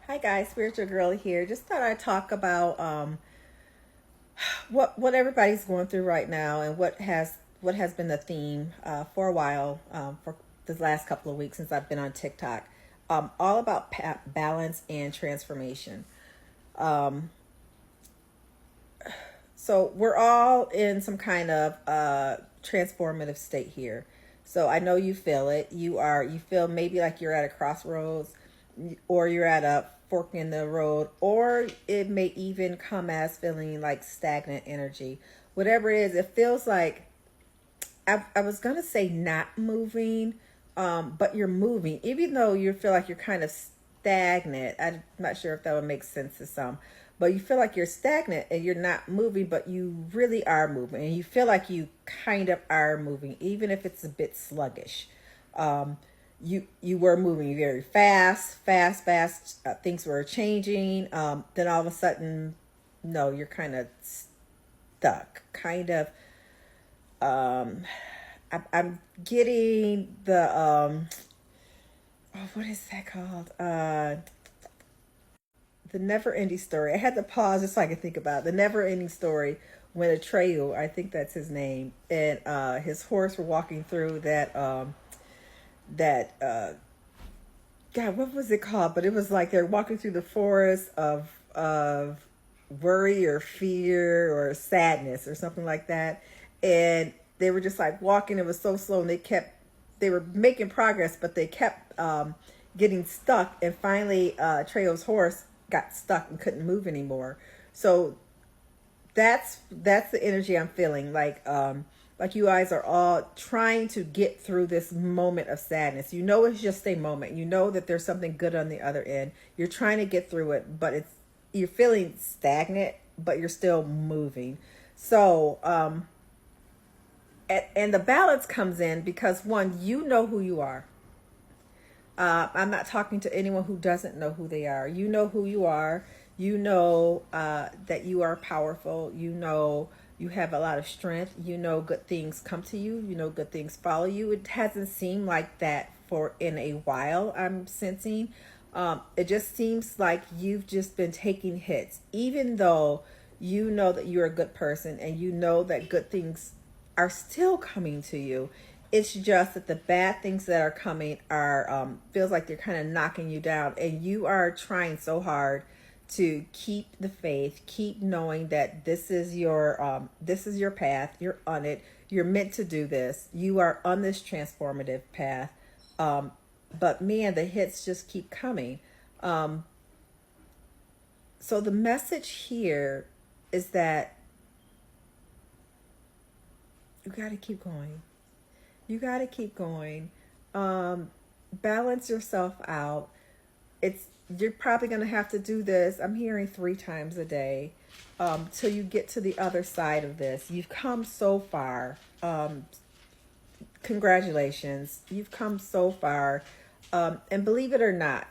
Hi guys, Spiritual Girl here. Just thought I'd talk about what everybody's going through right now and what has been the theme for a while for the last couple of weeks since I've been on TikTok. All about balance and transformation. So we're all in some kind of transformative state here. So I know you feel it. You feel maybe like you're at a crossroads, or you're at a fork in the road, or it may even come as feeling like stagnant energy. Whatever it is, it feels like I was gonna say not moving, but you're moving, even though you feel like you're kind of stagnant. I'm not sure if that would make sense to some, but you feel like you're stagnant and you're not moving, but you really are moving, and you feel like you kind of are moving, even if it's a bit sluggish. You were moving very fast. Things were changing. Then all of a sudden, no, you're kind of stuck. Kind of I'm getting the what is that called? The never ending story. I had to pause just so I could think about it. The never ending story when Atreyu, I think that's his name, and his horse were walking through that God, what was it called? But it was like they're walking through the forest of worry or fear or sadness or something like that, and they were just like walking. It was so slow, and they were making progress, but they kept getting stuck. And finally, Treo's horse got stuck and couldn't move anymore. So that's the energy I'm feeling. Like you guys are all trying to get through this moment of sadness. You know it's just a moment. You know that there's something good on the other end. You're trying to get through it, but you're feeling stagnant, but you're still moving. So and the balance comes in because one, you know who you are. I'm not talking to anyone who doesn't know who they are. You know who you are. You know that you are powerful. You know you have a lot of strength. You know good things come to you. You know good things follow you. It hasn't seemed like that for in a while, I'm sensing. It just seems like you've just been taking hits, even though you know that you're a good person and you know that good things are still coming to you. It's just that the bad things that are coming are feels like they're kind of knocking you down, and you are trying so hard to keep the faith, keep knowing that this is your path. You're on it. You're meant to do this. You are on this transformative path. But man, the hits just keep coming. So the message here is that you got to keep going. You got to keep going. Balance yourself out. You're probably going to have to do this. I'm hearing 3 times a day till you get to the other side of this. You've come so far. Congratulations. You've come so far. And believe it or not,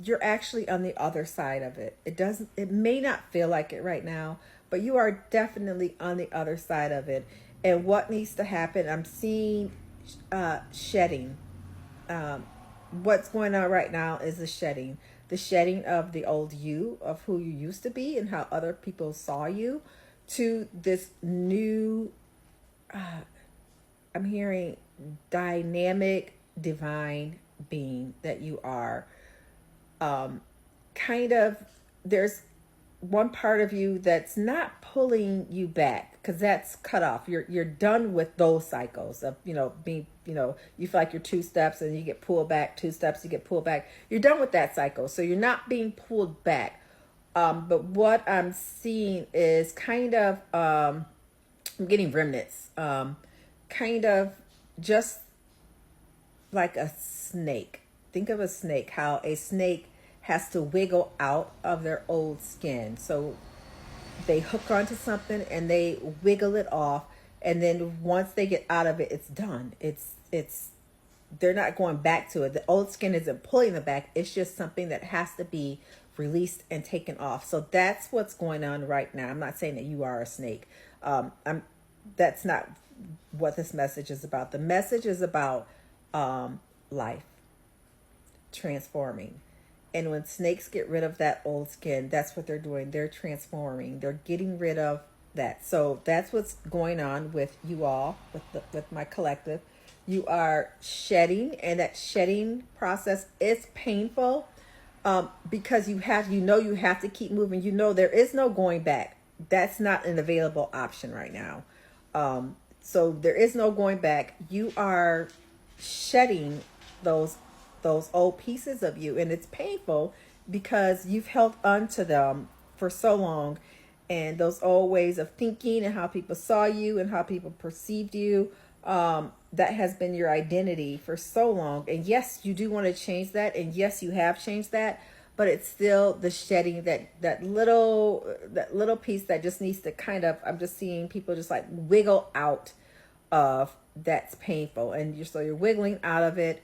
you're actually on the other side of it. It may not feel like it right now, but you are definitely on the other side of it. And what needs to happen, I'm seeing shedding. What's going on right now is the shedding of the old you, of who you used to be and how other people saw you, to this new, I'm hearing dynamic, divine being that you are. Kind of, there's one part of you that's not pulling you back because that's cut off. You're done with those cycles of being you feel like you're 2 steps and you get pulled back, 2 steps you get pulled back. You're done with that cycle, so you're not being pulled back. But what I'm seeing is kind of I'm getting remnants, kind of just like a snake. Think of a snake, how a snake has to wiggle out of their old skin. So they hook onto something and they wiggle it off, and then once they get out of it, it's done. It's they're not going back to it. The old skin isn't pulling them back. It's just something that has to be released and taken off. So that's what's going on right now. I'm not saying that you are a snake. That's not what this message is about. The message is about life transforming. And when snakes get rid of that old skin, that's what they're doing. They're transforming. They're getting rid of that. So that's what's going on with you all, with my collective. You are shedding, and that shedding process is painful, because you have to keep moving. There is no going back. That's not an available option right now. So there is no going back. You are shedding those old pieces of you, and it's painful because you've held on to them for so long, and those old ways of thinking and how people saw you and how people perceived you, that has been your identity for so long. And yes, you do want to change that, and yes, you have changed that, but it's still the shedding, that little piece that just needs to kind of, I'm just seeing people just like wiggle out of. That's painful, and you're wiggling out of it,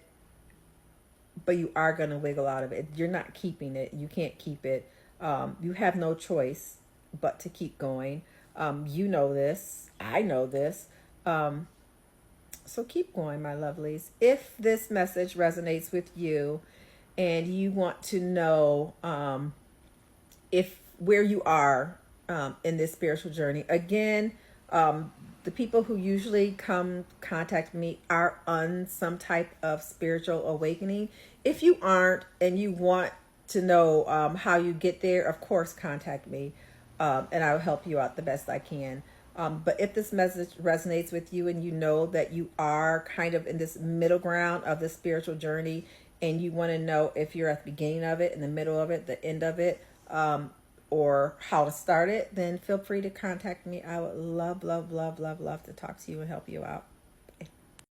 but you are going to wiggle out of it. You're not keeping it. You can't keep it. You have no choice but to keep going. You know this. I know this. So keep going, my lovelies. If this message resonates with you and you want to know if where you are in this spiritual journey, again, the people who usually come contact me are on some type of spiritual awakening. If you aren't and you want to know how you get there, of course, contact me, and I'll help you out the best I can. But if this message resonates with you and you know that you are kind of in this middle ground of the spiritual journey, and you want to know if you're at the beginning of it, in the middle of it, the end of it, or how to start it, then feel free to contact me. I would love, love, love, love, love to talk to you and help you out.